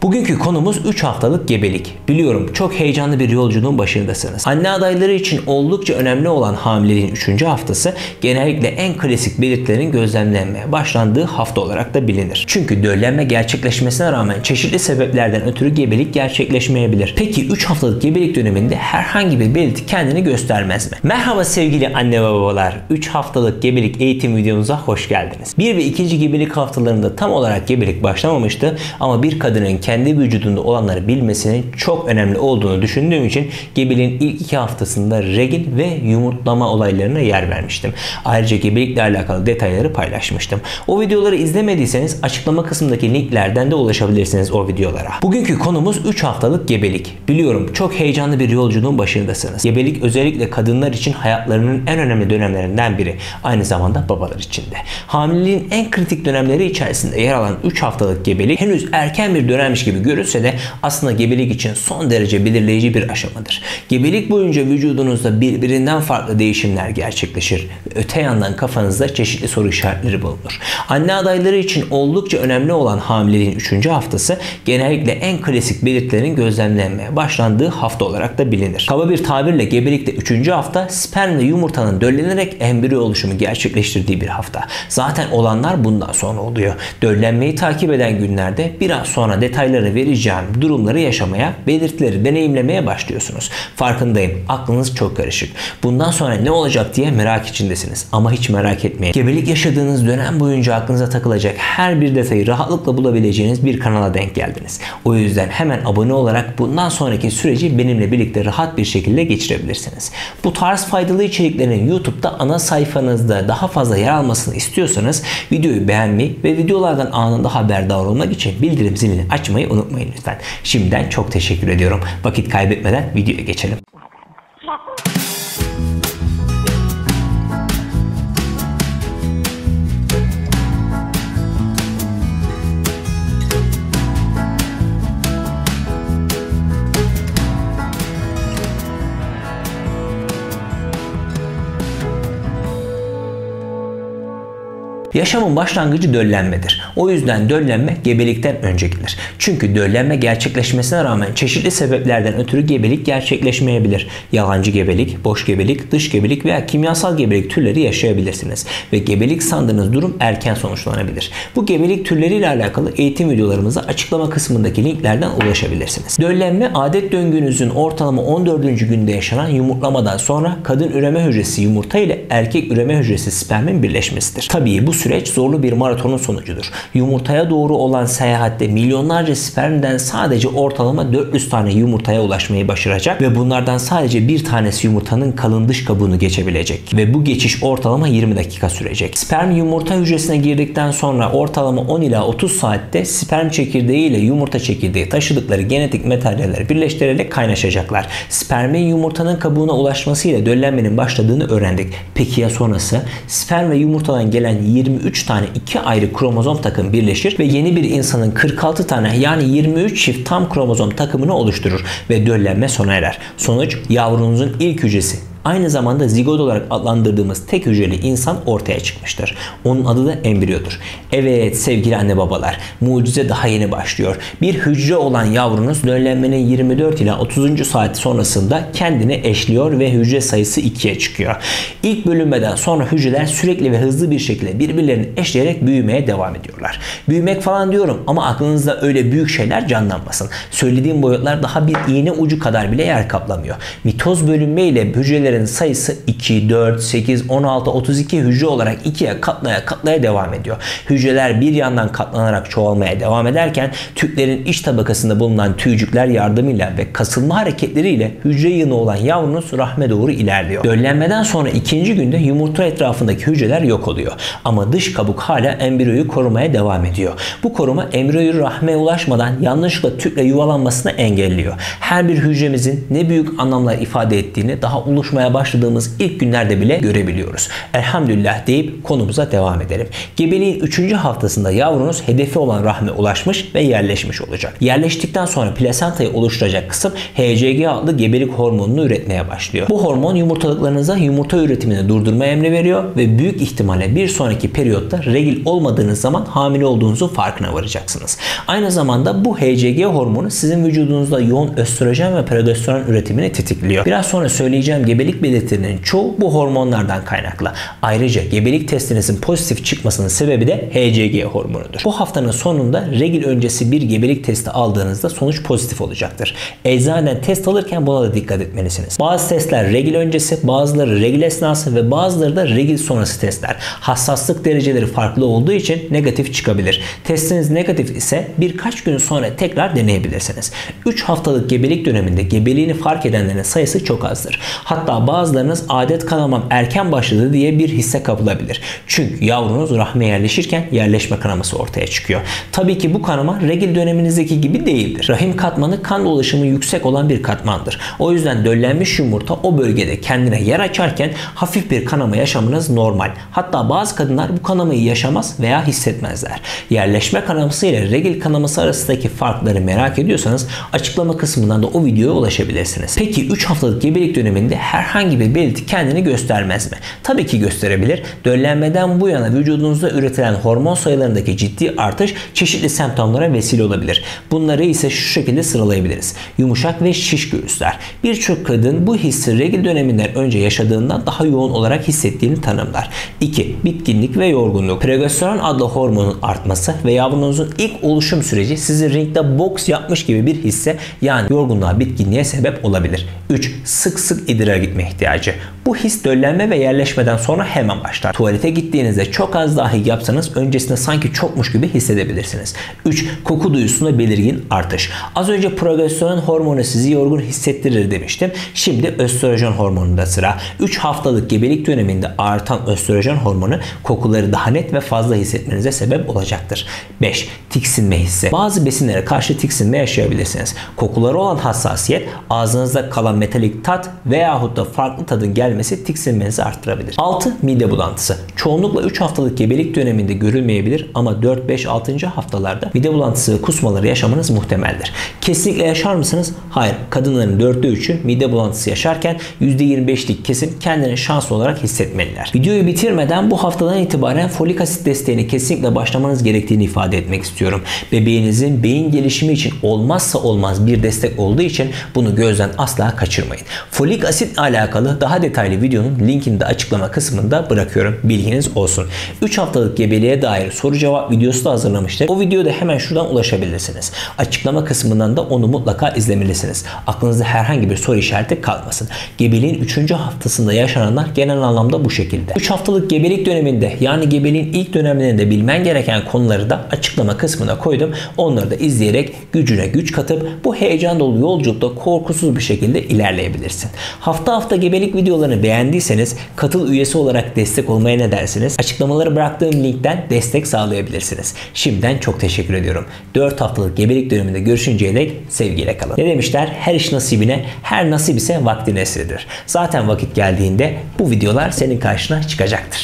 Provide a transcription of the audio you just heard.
Bugünkü konumuz 3 haftalık gebelik. Biliyorum çok heyecanlı bir yolculuğun başındasınız. Anne adayları için oldukça önemli olan hamileliğin 3. haftası genellikle en klasik belirtilerin gözlemlenmeye başlandığı hafta olarak da bilinir. Çünkü döllenme gerçekleşmesine rağmen çeşitli sebeplerden ötürü gebelik gerçekleşmeyebilir. Peki 3 haftalık gebelik döneminde herhangi bir belirti kendini göstermez mi? Merhaba sevgili anne ve babalar. 3 haftalık gebelik eğitim videomuza hoş geldiniz. 1 ve 2. gebelik haftalarında tam olarak gebelik başlamamıştı ama bir kadının kendi vücudunda olanları bilmesinin çok önemli olduğunu düşündüğüm için gebeliğin ilk 2 haftasında regl ve yumurtlama olaylarına yer vermiştim. Ayrıca gebelikle alakalı detayları paylaşmıştım. O videoları izlemediyseniz açıklama kısmındaki linklerden de ulaşabilirsiniz o videolara. Bugünkü konumuz 3 haftalık gebelik. Biliyorum çok heyecanlı bir yolculuğun başındasınız. Gebelik özellikle kadınlar için hayatlarının en önemli dönemlerinden biri. Aynı zamanda babalar için de. Hamileliğin en kritik dönemleri içerisinde yer alan 3 haftalık gebelik henüz erken bir dönemmiş gibi görülse de aslında gebelik için son derece belirleyici bir aşamadır. Gebelik boyunca vücudunuzda birbirinden farklı değişimler gerçekleşir ve öte yandan kafanızda çeşitli soru işaretleri bulunur. Anne adayları için oldukça önemli olan hamileliğin 3. haftası genellikle en klasik belirtilerin gözlemlenmeye başlandığı hafta olarak da bilinir. Kaba bir tabirle gebelikte 3. hafta sperm ve yumurtanın döllenerek embriyo oluşumu gerçekleştirdiği bir hafta. Zaten olanlar bundan sonra oluyor. Döllenmeyi takip eden günlerde biraz sonra detayları vereceğim durumları yaşamaya, belirtileri deneyimlemeye başlıyorsunuz. Farkındayım. Aklınız çok karışık. Bundan sonra ne olacak diye merak içindesiniz. Ama hiç merak etmeyin. Gebelik yaşadığınız dönem boyunca aklınıza takılacak her bir detayı rahatlıkla bulabileceğiniz bir kanala denk geldiniz. O yüzden hemen abone olarak bundan sonraki süreci benimle birlikte rahat bir şekilde geçirebilirsiniz. Bu tarz faydalı içeriklerin YouTube'da ana sayfanızda daha fazla yer almasını istiyorsanız videoyu beğenmeyi ve videolardan anında haberdar olmak için bildirim zilini açmayı unutmayın lütfen. Şimdiden çok teşekkür ediyorum. Vakit kaybetmeden videoya geçelim. Yaşamın başlangıcı döllenmedir. O yüzden döllenme gebelikten önce gelir. Çünkü döllenme gerçekleşmesine rağmen çeşitli sebeplerden ötürü gebelik gerçekleşmeyebilir. Yalancı gebelik, boş gebelik, dış gebelik veya kimyasal gebelik türleri yaşayabilirsiniz. Ve gebelik sandığınız durum erken sonuçlanabilir. Bu gebelik türleriyle alakalı eğitim videolarımıza açıklama kısmındaki linklerden ulaşabilirsiniz. Döllenme adet döngünüzün ortalama 14. günde yaşanan yumurtlamadan sonra kadın üreme hücresi yumurta ile erkek üreme hücresi spermin birleşmesidir. Tabii bu süreç zorlu bir maratonun sonucudur. Yumurtaya doğru olan seyahatte milyonlarca spermden sadece ortalama 400 tane yumurtaya ulaşmayı başaracak ve bunlardan sadece bir tanesi yumurtanın kalın dış kabuğunu geçebilecek ve bu geçiş ortalama 20 dakika sürecek. Sperm yumurta hücresine girdikten sonra ortalama 10 ila 30 saatte sperm çekirdeği ile yumurta çekirdeği taşıdıkları genetik materyalleri birleştirerek kaynaşacaklar. Spermin yumurtanın kabuğuna ulaşmasıyla döllenmenin başladığını öğrendik. Peki ya sonrası? Sperm ve yumurtadan gelen 23 tane 2 ayrı kromozom takım birleşir ve yeni bir insanın 46 tane yani 23 çift tam kromozom takımını oluşturur ve döllenme sona erer. Sonuç yavrunuzun ilk hücresi. Aynı zamanda zigot olarak adlandırdığımız tek hücreli insan ortaya çıkmıştır. Onun adı da embriyodur. Evet sevgili anne babalar, mucize daha yeni başlıyor. Bir hücre olan yavrunuz döllenmenin 24 ila 30. saat sonrasında kendini eşliyor ve hücre sayısı 2'ye çıkıyor. İlk bölünmeden sonra hücreler sürekli ve hızlı bir şekilde birbirlerini eşleyerek büyümeye devam ediyorlar. Büyümek falan diyorum ama aklınızda öyle büyük şeyler canlanmasın. Söylediğim boyutlar daha bir iğne ucu kadar bile yer kaplamıyor. Mitoz bölünme ile hücrelerin sayısı 2, 4, 8, 16, 32 hücre olarak 2'ye katlaya devam ediyor. Hücreler bir yandan katlanarak çoğalmaya devam ederken tüklerin iç tabakasında bulunan tüycükler yardımıyla ve kasılma hareketleriyle hücre yığını olan yavrunuz rahme doğru ilerliyor. Döllenmeden sonra 2. günde yumurta etrafındaki hücreler yok oluyor. Ama dış kabuk hala embriyoyu korumaya devam ediyor. Bu koruma embriyoyu rahme ulaşmadan yanlışlıkla tükle yuvalanmasını engelliyor. Her bir hücremizin ne büyük anlamlar ifade ettiğini daha oluşmaya almaya başladığımız ilk günlerde bile görebiliyoruz. Elhamdülillah deyip konumuza devam edelim. Gebeliğin 3. haftasında yavrunuz hedefi olan rahme ulaşmış ve yerleşmiş olacak. Yerleştikten sonra plasentayı oluşturacak kısım HCG adlı gebelik hormonunu üretmeye başlıyor. Bu hormon yumurtalıklarınıza yumurta üretimini durdurma emri veriyor ve büyük ihtimalle bir sonraki periyotta regl olmadığınız zaman hamile olduğunuzun farkına varacaksınız. Aynı zamanda bu HCG hormonu sizin vücudunuzda yoğun östrojen ve progesteron üretimini tetikliyor. Biraz sonra söyleyeceğim gebelik belirtilerinin çoğu bu hormonlardan kaynaklı. Ayrıca gebelik testinizin pozitif çıkmasının sebebi de HCG hormonudur. Bu haftanın sonunda regl öncesi bir gebelik testi aldığınızda sonuç pozitif olacaktır. Eczaneden test alırken buna da dikkat etmelisiniz. Bazı testler regl öncesi, bazıları regl esnası ve bazıları da regl sonrası testler. Hassaslık dereceleri farklı olduğu için negatif çıkabilir. Testiniz negatif ise birkaç gün sonra tekrar deneyebilirsiniz. 3 haftalık gebelik döneminde gebeliğini fark edenlerin sayısı çok azdır. Hatta bazılarınız adet kanamam erken başladı diye bir hisse kapılabilir. Çünkü yavrunuz rahme yerleşirken yerleşme kanaması ortaya çıkıyor. Tabii ki bu kanama regl döneminizdeki gibi değildir. Rahim katmanı kan dolaşımı yüksek olan bir katmandır. O yüzden döllenmiş yumurta o bölgede kendine yer açarken hafif bir kanama yaşamanız normal. Hatta bazı kadınlar bu kanamayı yaşamaz veya hissetmezler. Yerleşme kanaması ile regl kanaması arasındaki farkları merak ediyorsanız açıklama kısmından da o videoya ulaşabilirsiniz. Peki 3 haftalık gebelik döneminde herhangi bir belirti kendini göstermez mi? Tabii ki gösterebilir. Döllenmeden bu yana vücudunuzda üretilen hormon sayılarındaki ciddi artış çeşitli semptomlara vesile olabilir. Bunları ise şu şekilde sıralayabiliriz. Yumuşak ve şiş göğüsler. Birçok kadın bu hissi regl döneminden önce yaşadığından daha yoğun olarak hissettiğini tanımlar. 2. Bitkinlik ve yorgunluk. Progesteron adlı hormonun artması ve yavrunuzun ilk oluşum süreci sizi ringde boks yapmış gibi bir hisse yani yorgunluğa, bitkinliğe sebep olabilir. 3. Sık sık idrar gitme ihtiyacı. Bu his döllenme ve yerleşmeden sonra hemen başlar. Tuvalete gittiğinizde çok az dahi yapsanız öncesinde sanki çokmuş gibi hissedebilirsiniz. 3. Koku duyusunda belirgin artış. Az önce progesteron hormonu sizi yorgun hissettirir demiştim. Şimdi östrojen hormonunda sıra. 3 haftalık gebelik döneminde artan östrojen hormonu kokuları daha net ve fazla hissetmenize sebep olacaktır. 5. Tiksinme hissi. Bazı besinlere karşı tiksinme yaşayabilirsiniz. Kokulara olan hassasiyet, ağzınızda kalan metalik tat veyahut da farklı tadın gelmesi tiksinmenizi arttırabilir. 6. Mide bulantısı. Çoğunlukla 3 haftalık gebelik döneminde görülmeyebilir ama 4, 5, 6. haftalarda mide bulantısı ve kusmaları yaşamanız muhtemeldir. Kesinlikle yaşar mısınız? Hayır. Kadınların 4'te 3'ü mide bulantısı yaşarken %25'lik kesim kendini şanslı olarak hissetmeliler. Videoyu bitirmeden bu haftadan itibaren folik asit desteğini kesinlikle başlamanız gerektiğini ifade etmek istiyorum. Bebeğinizin beyin gelişimi için olmazsa olmaz bir destek olduğu için bunu gözden asla kaçırmayın. Folik asitle alakalı daha detaylı videonun linkini de açıklama kısmında bırakıyorum. Bilginiz olsun. 3 haftalık gebeliğe dair soru cevap videosu da hazırlamıştım. O videoda hemen şuradan ulaşabilirsiniz. Açıklama kısmından da onu mutlaka izlemelisiniz. Aklınızda herhangi bir soru işareti kalmasın. Gebeliğin 3. haftasında yaşananlar genel anlamda bu şekilde. 3 haftalık gebelik döneminde yani gebeliğin ilk dönemlerinde bilmen gereken konuları da açıklama kısmına koydum. Onları da izleyerek gücüne güç katıp bu heyecan dolu yolculukta korkusuz bir şekilde ilerleyebilirsin. Hafta gebelik videolarını beğendiyseniz katıl üyesi olarak destek olmaya ne dersiniz? Açıklamaları bıraktığım linkten destek sağlayabilirsiniz. Şimdiden çok teşekkür ediyorum. 4 haftalık gebelik döneminde görüşünceye dek sevgiyle kalın. Ne demişler? Her iş nasibine, her nasip ise vaktin esridir. Zaten vakit geldiğinde bu videolar senin karşına çıkacaktır.